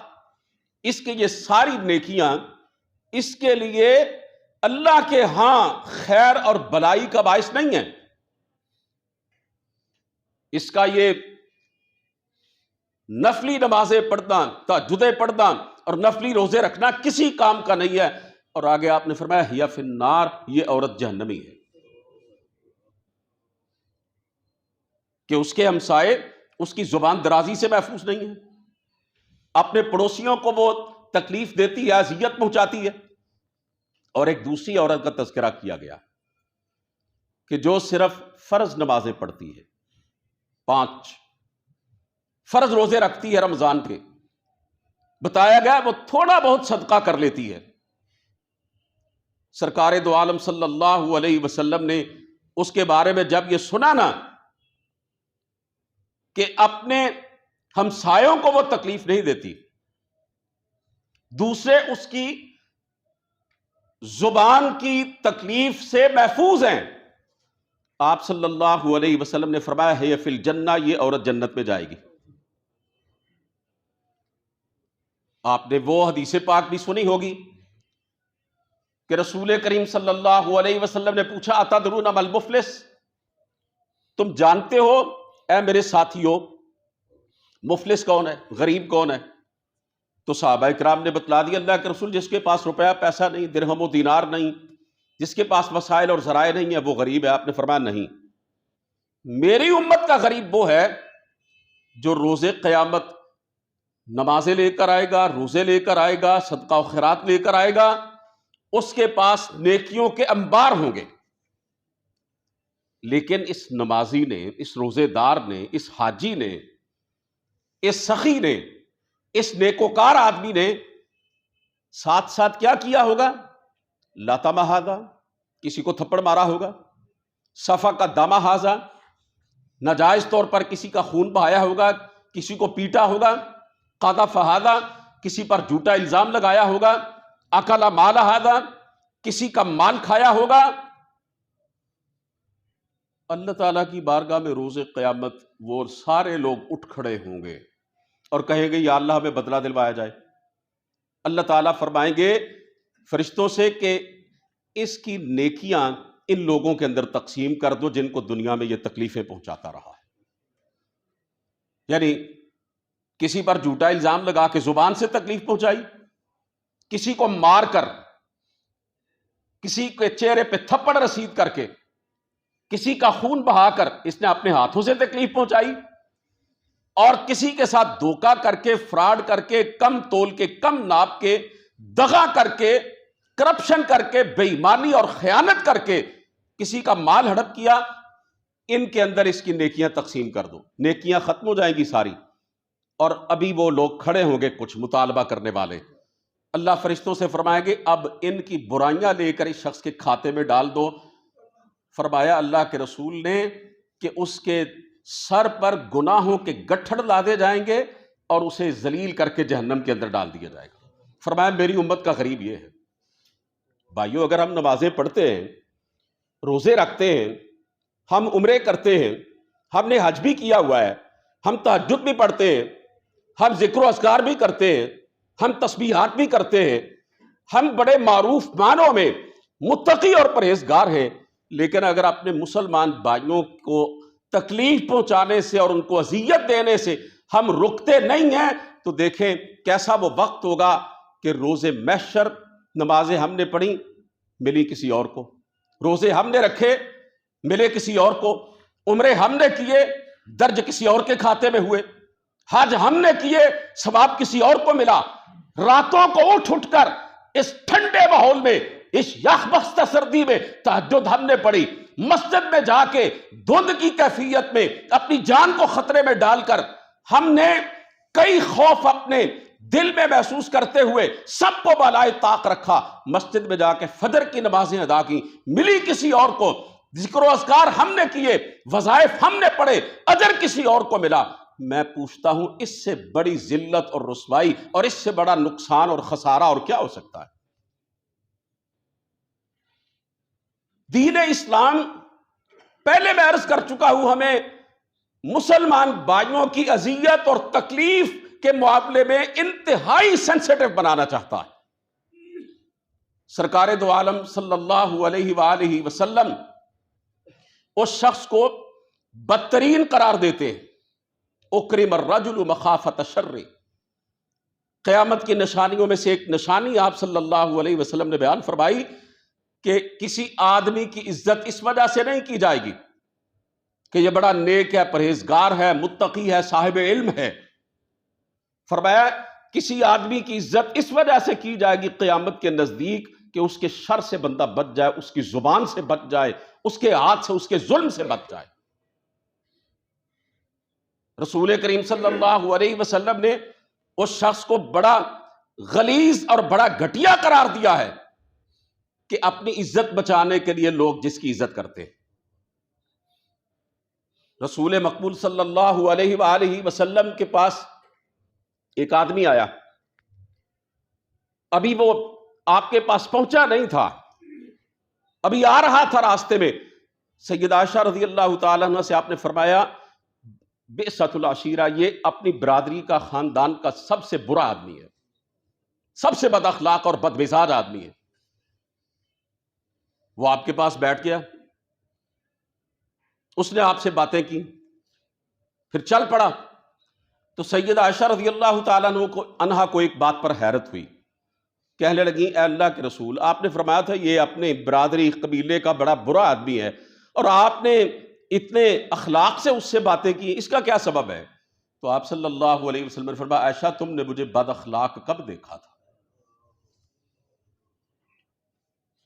اس کی یہ ساری نیکیاں اس کے لیے اللہ کے ہاں خیر اور بلائی کا باعث نہیں ہے۔ اس کا یہ نفلی نمازیں پڑھنا، تہجدیں پڑھنا اور نفلی روزے رکھنا کسی کام کا نہیں ہے۔ اور آگے آپ نے فرمایا ہی فی النار، یہ عورت جہنمی ہے، کہ اس کے ہمسائے اس کی زبان درازی سے محفوظ نہیں ہیں، اپنے پڑوسیوں کو وہ تکلیف دیتی ہے، اذیت پہنچاتی ہے۔ اور ایک دوسری عورت کا تذکرہ کیا گیا کہ جو صرف فرض نمازیں پڑھتی ہے، 5 فرض روزے رکھتی ہے رمضان کے، بتایا گیا وہ تھوڑا بہت صدقہ کر لیتی ہے۔ سرکار دو عالم صلی اللہ علیہ وسلم نے اس کے بارے میں جب یہ سنا نا کہ اپنے ہمسایوں کو وہ تکلیف نہیں دیتی، دوسرے اس کی زبان کی تکلیف سے محفوظ ہیں، آپ صلی اللہ علیہ وسلم نے فرمایا ہے فی الجنہ، یہ عورت جنت میں جائے گی۔ آپ نے وہ حدیث پاک بھی سنی ہوگی کہ رسول کریم صلی اللہ علیہ وسلم نے پوچھا اتدرون ما المفلس، تم جانتے ہو اے میرے ساتھیو مفلس کون ہے، غریب کون ہے؟ تو صحابہ کرام نے بتلا دیا اللہ کے رسول جس کے پاس روپیہ پیسہ نہیں، درہم و دینار نہیں، جس کے پاس وسائل اور ذرائع نہیں ہے وہ غریب ہے۔ آپ نے فرمایا نہیں، میری امت کا غریب وہ ہے جو روز قیامت نمازیں لے کر آئے گا، روزے لے کر آئے گا، صدقہ و خیرات لے کر آئے گا، اس کے پاس نیکیوں کے انبار ہوں گے، لیکن اس نمازی نے، اس روزے دار نے، اس حاجی نے، اس سخی نے، اس نیکوکار آدمی نے ساتھ ساتھ کیا کیا ہوگا؟ لطم ھذا، کسی کو تھپڑ مارا ہوگا، سفک دم ھذا، ناجائز طور پر کسی کا خون بہایا ہوگا، کسی کو پیٹا ہوگا، قذف ھذا، کسی پر جھوٹا الزام لگایا ہوگا، اکل مال ھذا، کسی کا مال کھایا ہوگا۔ اللہ تعالیٰ کی بارگاہ میں روز قیامت وہ سارے لوگ اٹھ کھڑے ہوں گے اور کہیں گے یا اللہ ہمیں بدلہ دلوایا جائے۔ اللہ تعالیٰ فرمائیں گے فرشتوں سے کہ اس کی نیکیاں ان لوگوں کے اندر تقسیم کر دو جن کو دنیا میں یہ تکلیفیں پہنچاتا رہا ہے۔ یعنی کسی پر جھوٹا الزام لگا کے زبان سے تکلیف پہنچائی، کسی کو مار کر، کسی کے چہرے پہ تھپڑ رسید کر کے، کسی کا خون بہا کر اس نے اپنے ہاتھوں سے تکلیف پہنچائی، اور کسی کے ساتھ دھوکہ کر کے، فراڈ کر کے، کم تول کے، کم ناپ کے، دغا کر کے، کرپشن کر کے، بے ایمانی اور خیانت کر کے کسی کا مال ہڑپ کیا، ان کے اندر اس کی نیکیاں تقسیم کر دو، نیکیاں ختم ہو جائیں گی ساری، اور ابھی وہ لوگ کھڑے ہوں گے کچھ مطالبہ کرنے والے، اللہ فرشتوں سے فرمائیں گے اب ان کی برائیاں لے کر اس شخص کے کھاتے میں ڈال دو۔ فرمایا اللہ کے رسول نے کہ اس کے سر پر گناہوں کے گٹھڑ لادے جائیں گے اور اسے ذلیل کر کے جہنم کے اندر ڈال دیا جائے گا۔ فرمایا میری امت کا غریب یہ ہے۔ بھائیو، اگر ہم نمازیں پڑھتے ہیں، روزے رکھتے ہیں، ہم عمرے کرتے ہیں، ہم نے حج بھی کیا ہوا ہے، ہم تہجد بھی پڑھتے ہیں، ہم ذکر و اذکار بھی کرتے ہیں، ہم تسبیحات بھی کرتے ہیں، ہم بڑے معروف معنوں میں متقی اور پرہیزگار ہیں، لیکن اگر اپنے مسلمان بھائیوں کو تکلیف پہنچانے سے اور ان کو اذیت دینے سے ہم رکتے نہیں ہیں تو دیکھیں کیسا وہ وقت ہوگا کہ روز محشر نمازیں ہم نے پڑھی ملی کسی اور کو، روزے ہم نے رکھے ملے کسی اور کو، عمرے ہم نے کیے درج کسی اور کے کھاتے میں ہوئے، حج ہم نے کیے ثواب کسی اور کو ملا، راتوں کو اٹھ کر اس ٹھنڈے ماحول میں اس یخ بستہ سردی میں تہجد ہم نے پڑھی، مسجد میں جا کے دھند کی کیفیت میں اپنی جان کو خطرے میں ڈال کر ہم نے کئی خوف اپنے دل میں محسوس کرتے ہوئے سب کو بالائے طاق رکھا، مسجد میں جا کے فجر کی نمازیں ادا کی، ملی کسی اور کو، ذکر و اذکار ہم نے کیے، وظائف ہم نے پڑھے، اجر کسی اور کو ملا۔ میں پوچھتا ہوں اس سے بڑی ذلت اور رسوائی اور اس سے بڑا نقصان اور خسارہ اور کیا ہو سکتا ہے؟ دین اسلام پہلے میں عرض کر چکا ہوں ہمیں مسلمان بھائیوں کی اذیت اور تکلیف کے معاملے میں انتہائی سینسیٹیو بنانا چاہتا ہے۔ سرکار دو عالم صلی اللہ علیہ وآلہ وسلم اس شخص کو بدترین قرار دیتے ہیں، اکرم الرجل مخافت الشر، قیامت کی نشانیوں میں سے ایک نشانی آپ صلی اللہ علیہ وسلم نے بیان فرمائی کہ کسی آدمی کی عزت اس وجہ سے نہیں کی جائے گی کہ یہ بڑا نیک ہے، پرہیزگار ہے، متقی ہے، صاحب علم ہے، فرمایا کسی آدمی کی عزت اس وجہ سے کی جائے گی قیامت کے نزدیک کہ اس کے شر سے بندہ بچ جائے، اس کی زبان سے بچ جائے، اس کے ہاتھ سے، اس کے ظلم سے بچ جائے۔ رسول کریم صلی اللہ علیہ وسلم نے اس شخص کو بڑا غلیظ اور بڑا گھٹیا قرار دیا ہے کہ اپنی عزت بچانے کے لیے لوگ جس کی عزت کرتے ہیں۔ رسول مقبول صلی اللہ علیہ وآلہ وسلم کے پاس ایک آدمی آیا، ابھی وہ آپ کے پاس پہنچا نہیں تھا، ابھی آ رہا تھا راستے میں۔ سیدہ عائشہ رضی اللہ تعالیٰ عنہ سے آپ نے فرمایا بئست العشیرہ، یہ اپنی برادری کا، خاندان کا سب سے برا آدمی ہے، سب سے بد اخلاق اور بد مزاج آدمی ہے۔ وہ آپ کے پاس بیٹھ گیا، اس نے آپ سے باتیں کی، پھر چل پڑا۔ تو سیدہ عائشہ رضی اللہ تعالیٰ عنہ کو ایک بات پر حیرت ہوئی، کہنے لگی اے اللہ کے رسول، آپ نے فرمایا تھا یہ اپنے برادری قبیلے کا بڑا برا آدمی ہے اور آپ نے اتنے اخلاق سے اس سے باتیں کی، اس کا کیا سبب ہے؟ تو آپ صلی اللہ علیہ وسلم نے فرمایا عائشہ تم نے مجھے بد اخلاق کب دیکھا تھا؟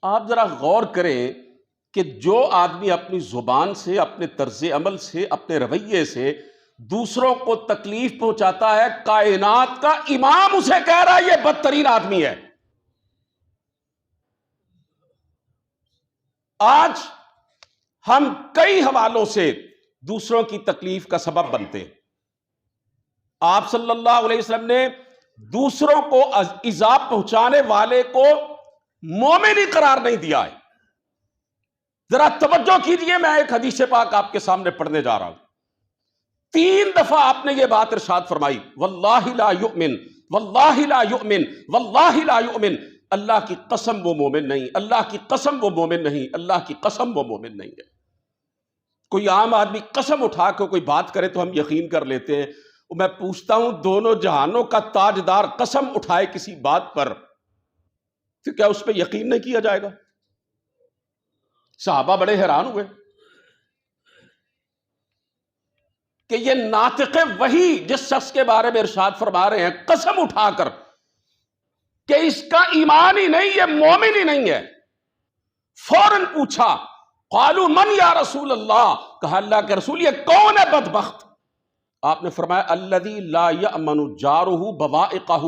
آپ ذرا غور کریں کہ جو آدمی اپنی زبان سے، اپنے طرز عمل سے، اپنے رویے سے دوسروں کو تکلیف پہنچاتا ہے، کائنات کا امام اسے کہہ رہا ہے یہ بدترین آدمی ہے۔ آج ہم کئی حوالوں سے دوسروں کی تکلیف کا سبب بنتے ہیں۔ آپ صلی اللہ علیہ وسلم نے دوسروں کو ایذا پہنچانے والے کو مومن ہی قرار نہیں دیا ہے۔ ذرا توجہ کیجئے، میں ایک حدیث پاک آپ کے سامنے پڑھنے جا رہا ہوں۔ 3 دفعہ آپ نے یہ بات ارشاد فرمائی، واللہ لا یؤمن، واللہ لا یؤمن، واللہ لا یؤمن، اللہ کی قسم وہ مومن نہیں، اللہ کی قسم وہ مومن نہیں، اللہ کی قسم وہ مومن نہیں ہے۔ کوئی عام آدمی قسم اٹھا کے کوئی بات کرے تو ہم یقین کر لیتے ہیں، میں پوچھتا ہوں دونوں جہانوں کا تاجدار قسم اٹھائے کسی بات پر تو کیا اس پہ یقین نہیں کیا جائے گا؟ صحابہ بڑے حیران ہوئے کہ یہ ناطق وحی جس شخص کے بارے میں ارشاد فرما رہے ہیں قسم اٹھا کر کہ اس کا ایمان ہی نہیں، یہ مومن ہی نہیں ہے۔ فوراً پوچھا قالوا من یا رسول اللہ، کہا اللہ کے رسول یہ کون ہے بدبخت؟ آپ نے فرمایا الذی لا یأمن جارہ بوائقہ،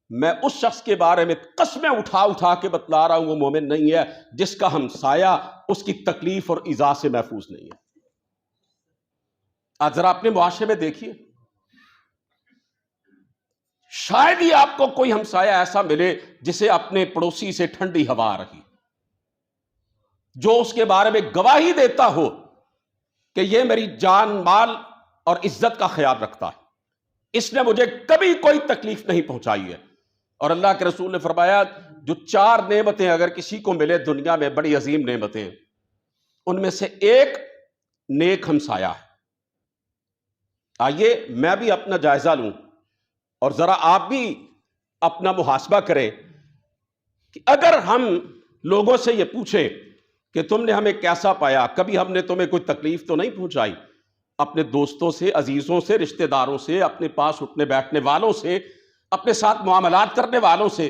میں اس شخص کے بارے میں قسمیں اٹھا کے بتلا رہا ہوں وہ مومن نہیں ہے جس کا ہمسایہ اس کی تکلیف اور ایذا سے محفوظ نہیں ہے۔ آج ذرا اپنے معاشرے میں دیکھیے، شاید ہی آپ کو کوئی ہمسایہ ایسا ملے جسے اپنے پڑوسی سے ٹھنڈی ہوا آ رہی، جو اس کے بارے میں گواہی دیتا ہو کہ یہ میری جان مال اور عزت کا خیال رکھتا ہے، اس نے مجھے کبھی کوئی تکلیف نہیں پہنچائی ہے۔ اور اللہ کے رسول نے فرمایا جو 4 نعمتیں اگر کسی کو ملے دنیا میں، بڑی عظیم نعمتیں، ان میں سے ایک نیک ہمسایہ ہے۔ آئیے میں بھی اپنا جائزہ لوں اور ذرا آپ بھی اپنا محاسبہ کریں کہ اگر ہم لوگوں سے یہ پوچھیں کہ تم نے ہمیں کیسا پایا، کبھی ہم نے تمہیں کوئی تکلیف تو نہیں پہنچائی، اپنے دوستوں سے، عزیزوں سے، رشتہ داروں سے، اپنے پاس اٹھنے بیٹھنے والوں سے، اپنے ساتھ معاملات کرنے والوں سے،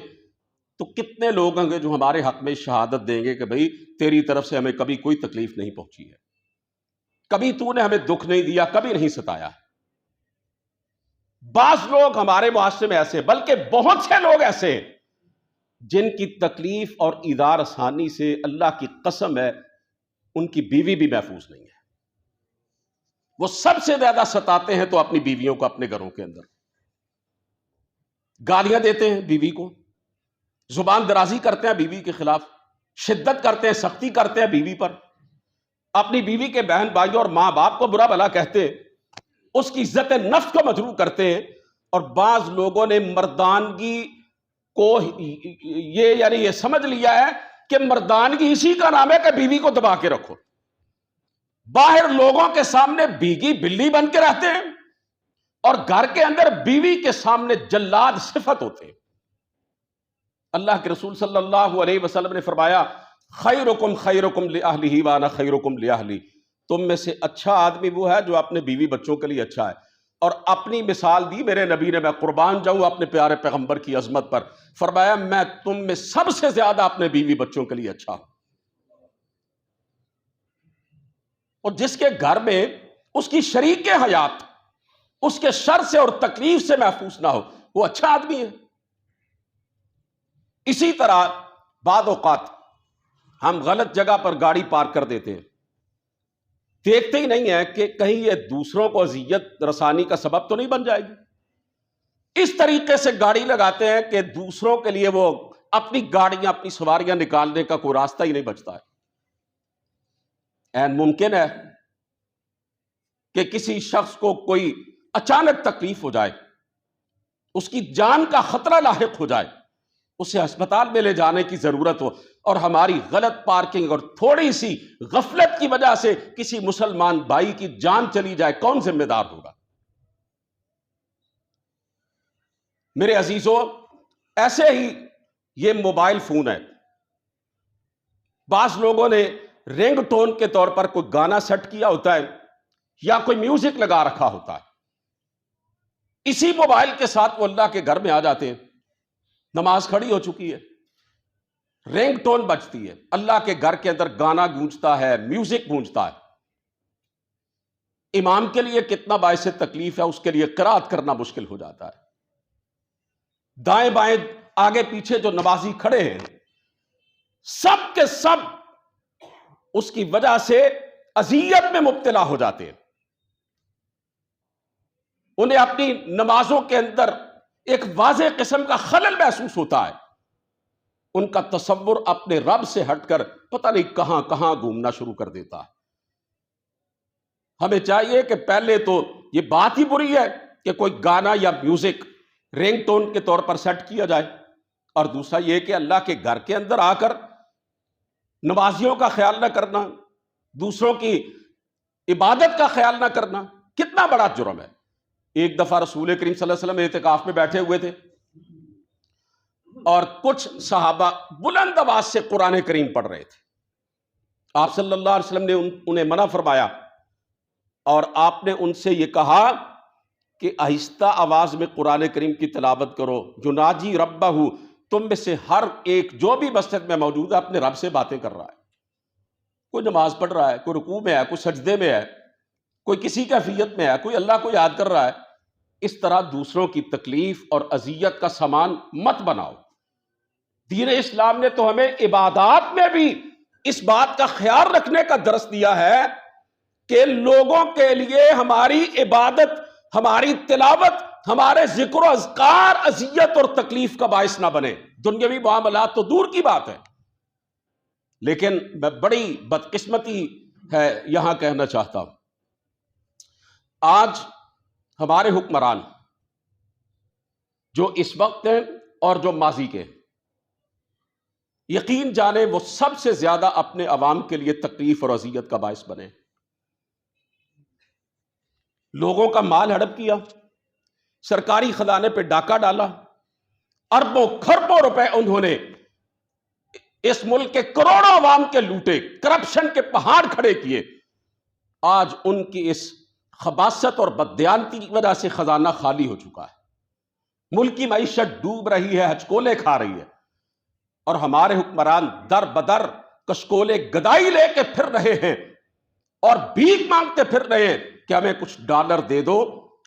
تو کتنے لوگ ہوں گے جو ہمارے حق میں شہادت دیں گے کہ بھئی تیری طرف سے ہمیں کبھی کوئی تکلیف نہیں پہنچی ہے، کبھی تو نے ہمیں دکھ نہیں دیا، کبھی نہیں ستایا۔ بعض لوگ ہمارے معاشرے میں ایسے، بلکہ بہت سے لوگ ایسے ہیں جن کی تکلیف اور ایذا رسانی سے اللہ کی قسم ہے ان کی بیوی بھی محفوظ نہیں ہے۔ وہ سب سے زیادہ ستاتے ہیں تو اپنی بیویوں کو اپنے گھروں کے اندر، گالیاں دیتے ہیں بیوی کو، زبان درازی کرتے ہیں بیوی کے خلاف، شدت کرتے ہیں، سختی کرتے ہیں بیوی پر، اپنی بیوی کے بہن بھائیوں اور ماں باپ کو برا بھلا کہتے ہیں، اس کی عزت نفس کو مجروح کرتے ہیں۔ اور بعض لوگوں نے مردانگی کو یہ سمجھ لیا ہے کہ مردانگی اسی کا نام ہے کہ بیوی کو دبا کے رکھو، باہر لوگوں کے سامنے بھیگی بلی بن کے رہتے ہیں اور گھر کے اندر بیوی کے سامنے جلاد صفت ہوتے ہیں۔ اللہ کے رسول صلی اللہ علیہ وسلم نے فرمایا خیرکم خیرکم لأہلہ وانا خیرکم لأہلی، تم میں سے اچھا آدمی وہ ہے جو اپنے بیوی بچوں کے لیے اچھا ہے۔ اور اپنی مثال دی میرے نبی نے، میں قربان جاؤں اپنے پیارے پیغمبر کی عظمت پر، فرمایا میں تم میں سب سے زیادہ اپنے بیوی بچوں کے لیے اچھا ہوں۔ اور جس کے گھر میں اس کی شریک حیات اس کے شر سے اور تکلیف سے محفوظ نہ ہو، وہ اچھا آدمی ہے۔ اسی طرح بعض اوقات ہم غلط جگہ پر گاڑی پارک کر دیتے ہیں، دیکھتے ہی نہیں ہیں کہ کہیں یہ دوسروں کو اذیت رسانی کا سبب تو نہیں بن جائے گی۔ اس طریقے سے گاڑی لگاتے ہیں کہ دوسروں کے لیے وہ اپنی گاڑیاں، اپنی سواریاں نکالنے کا کوئی راستہ ہی نہیں بچتا ہے۔ ممکن ہے کہ کسی شخص کو کوئی اچانک تکلیف ہو جائے، اس کی جان کا خطرہ لاحق ہو جائے، اسے ہسپتال میں لے جانے کی ضرورت ہو، اور ہماری غلط پارکنگ اور تھوڑی سی غفلت کی وجہ سے کسی مسلمان بھائی کی جان چلی جائے، کون ذمہ دار ہوگا؟ میرے عزیزو، ایسے ہی یہ موبائل فون ہے، بعض لوگوں نے رنگ ٹون کے طور پر کوئی گانا سیٹ کیا ہوتا ہے یا کوئی میوزک لگا رکھا ہوتا ہے، اسی موبائل کے ساتھ وہ اللہ کے گھر میں آ جاتے ہیں، نماز کھڑی ہو چکی ہے، رنگ ٹون بجتی ہے، اللہ کے گھر کے اندر گانا گونجتا ہے، میوزک گونجتا ہے۔ امام کے لیے کتنا باعث تکلیف ہے، اس کے لیے قرات کرنا مشکل ہو جاتا ہے۔ دائیں بائیں آگے پیچھے جو نمازی کھڑے ہیں، سب کے سب اس کی وجہ سے اذیت میں مبتلا ہو جاتے ہیں، انہیں اپنی نمازوں کے اندر ایک واضح قسم کا خلل محسوس ہوتا ہے، ان کا تصور اپنے رب سے ہٹ کر پتہ نہیں کہاں کہاں گھومنا شروع کر دیتا ہے۔ ہمیں چاہیے کہ پہلے تو یہ بات ہی بری ہے کہ کوئی گانا یا میوزک رنگ ٹون کے طور پر سیٹ کیا جائے، اور دوسرا یہ کہ اللہ کے گھر کے اندر آ کر نمازیوں کا خیال نہ کرنا، دوسروں کی عبادت کا خیال نہ کرنا، کتنا بڑا جرم ہے۔ ایک دفعہ رسول کریم صلی اللہ علیہ وسلم اعتکاف میں بیٹھے ہوئے تھے اور کچھ صحابہ بلند آواز سے قرآن کریم پڑھ رہے تھے، آپ صلی اللہ علیہ وسلم نے انہیں منع فرمایا اور آپ نے ان سے یہ کہا کہ آہستہ آواز میں قرآن کریم کی تلاوت کرو، یناجی ربہ، تم میں سے ہر ایک جو بھی مسجد میں موجود ہے اپنے رب سے باتیں کر رہا ہے، کوئی نماز پڑھ رہا ہے، کوئی رکوع میں ہے، کوئی سجدے میں ہے، کوئی کسی کیفیت میں ہے، کوئی اللہ کو یاد کر رہا ہے۔ اس طرح دوسروں کی تکلیف اور اذیت کا سامان مت بناؤ۔ دین اسلام نے تو ہمیں عبادات میں بھی اس بات کا خیال رکھنے کا درس دیا ہے کہ لوگوں کے لیے ہماری عبادت، ہماری تلاوت، ہمارے ذکر و اذکار اذیت اور تکلیف کا باعث نہ بنے۔ دنیاوی معاملات تو دور کی بات ہے، لیکن میں بڑی بدقسمتی ہے یہاں کہنا چاہتا ہوں، آج ہمارے حکمران جو اس وقت ہیں اور جو ماضی کے ہیں، یقین جانے وہ سب سے زیادہ اپنے عوام کے لیے تکلیف اور اذیت کا باعث بنے۔ لوگوں کا مال ہڑپ کیا، سرکاری خزانے پہ ڈاکہ ڈالا، اربوں کھربوں روپے انہوں نے اس ملک کے کروڑوں عوام کے لوٹے، کرپشن کے پہاڑ کھڑے کیے۔ آج ان کی اس خباثت اور بددیانتی کی وجہ سے خزانہ خالی ہو چکا ہے، ملک کی معیشت ڈوب رہی ہے، ہچکولے کھا رہی ہے، اور ہمارے حکمران در بدر کشکولے گدائی لے کے پھر رہے ہیں اور بھیک مانگتے پھر رہے ہیں کہ ہمیں کچھ ڈالر دے دو،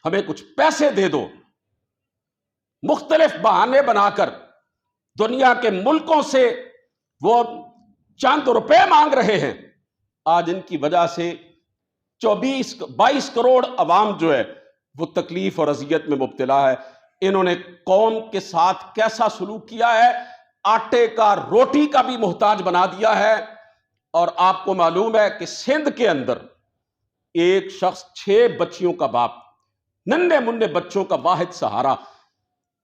ہمیں کچھ پیسے دے دو۔ مختلف بہانے بنا کر دنیا کے ملکوں سے وہ چند روپے مانگ رہے ہیں۔ آج ان کی وجہ سے 22 کروڑ عوام جو ہے وہ تکلیف اور اذیت میں مبتلا ہے۔ انہوں نے قوم کے ساتھ کیسا سلوک کیا ہے، آٹے کا روٹی کا بھی محتاج بنا دیا ہے۔ اور آپ کو معلوم ہے کہ سندھ کے اندر ایک شخص 6 بچیوں کا باپ، ننھے منھے بچوں کا واحد سہارا،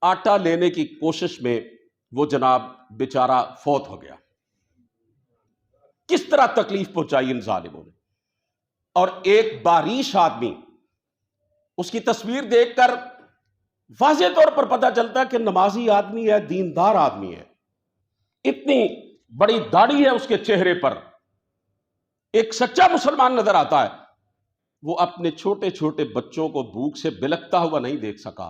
آٹا لینے کی کوشش میں وہ جناب بیچارہ فوت ہو گیا۔ کس طرح تکلیف پہنچائی ان ظالموں نے۔ اور ایک باریش آدمی، اس کی تصویر دیکھ کر واضح طور پر پتہ چلتا ہے کہ نمازی آدمی ہے، دیندار آدمی ہے، اتنی بڑی داڑھی ہے اس کے چہرے پر، ایک سچا مسلمان نظر آتا ہے۔ وہ اپنے چھوٹے چھوٹے بچوں کو بھوک سے بلکتا ہوا نہیں دیکھ سکا،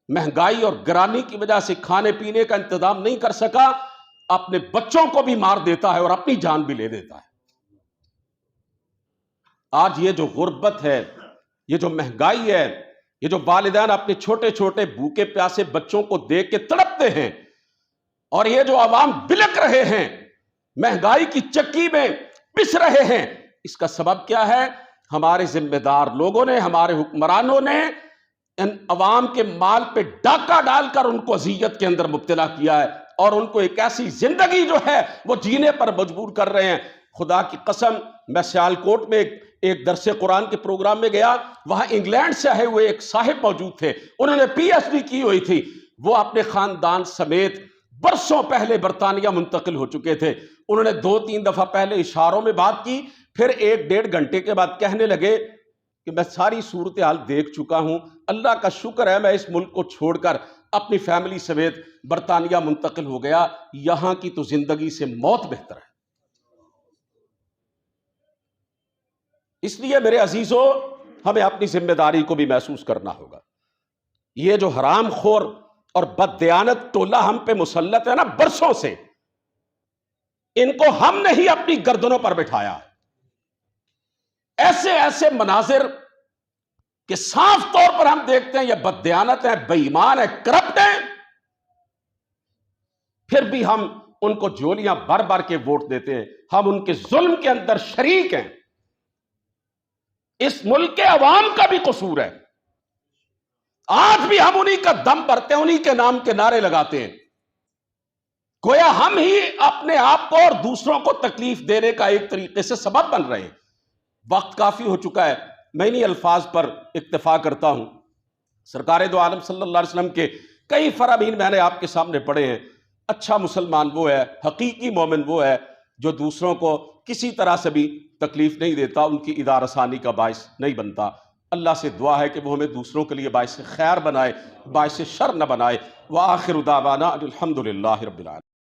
مہنگائی اور گرانی کی وجہ سے کھانے پینے کا انتظام نہیں کر سکا، اپنے بچوں کو بھی مار دیتا ہے اور اپنی جان بھی لے دیتا ہے۔ آج یہ جو غربت ہے، یہ جو مہنگائی ہے، یہ جو والدین اپنے چھوٹے چھوٹے بھوکے پیاسے بچوں کو دیکھ کے تڑپتے ہیں، اور یہ جو عوام بلک رہے ہیں، مہنگائی کی چکی میں پس رہے ہیں، اس کا سبب کیا ہے؟ ہمارے ذمہ دار لوگوں نے، ہمارے حکمرانوں نے ان عوام کے مال پہ ڈاکہ ڈال کر ان کو اذیت کے اندر مبتلا کیا ہے، اور ان کو ایک ایسی زندگی جو ہے وہ جینے پر مجبور کر رہے ہیں۔ خدا کی قسم، میں سیالکوٹ میں ایک درس قرآن کے پروگرام میں گیا، وہاں انگلینڈ سے آئے ہوئے ایک صاحب موجود تھے، انہوں نے پی ایچ ڈی کی ہوئی تھی، وہ اپنے خاندان سمیت برسوں پہلے برطانیہ منتقل ہو چکے تھے۔ انہوں نے 2-3 دفعہ پہلے اشاروں میں بات کی، پھر 1-1.5 گھنٹے کے بعد کہنے لگے کہ میں ساری صورتحال دیکھ چکا ہوں، اللہ کا شکر ہے میں اس ملک کو چھوڑ کر اپنی فیملی سمیت برطانیہ منتقل ہو گیا، یہاں کی تو زندگی سے موت بہتر ہے۔ اس لیے میرے عزیزوں، ہمیں اپنی ذمہ داری کو بھی محسوس کرنا ہوگا۔ یہ جو حرام خور اور بددیانت ٹولہ ہم پہ مسلط ہے نا برسوں سے، ان کو ہم نے ہی اپنی گردنوں پر بٹھایا ہے۔ ایسے ایسے مناظر کہ صاف طور پر ہم دیکھتے ہیں یہ بددیانت ہے، بے ایمان ہے، کرپٹ ہے، پھر بھی ہم ان کو جولیاں بھر بھر کے ووٹ دیتے ہیں، ہم ان کے ظلم کے اندر شریک ہیں۔ اس ملک کے عوام کا بھی قصور ہے، آج بھی ہم انہی کا دم بھرتے ہیں، انہی کے نام کے نعرے لگاتے ہیں، گویا ہم ہی اپنے آپ کو اور دوسروں کو تکلیف دینے کا ایک طریقے سے سبب بن رہے ہیں۔ وقت کافی ہو چکا ہے، میں انہی الفاظ پر اکتفا کرتا ہوں۔ سرکار دو عالم صلی اللہ علیہ وسلم کے کئی فرامین میں نے آپ کے سامنے پڑھے ہیں۔ اچھا مسلمان وہ ہے، حقیقی مومن وہ ہے جو دوسروں کو کسی طرح سے بھی تکلیف نہیں دیتا، ان کی ادار ثانی کا باعث نہیں بنتا۔ اللہ سے دعا ہے کہ وہ ہمیں دوسروں کے لیے باعث خیر بنائے، باعث شر نہ بنائے۔ وآخر دعوانا الحمدللہ رب العالمین۔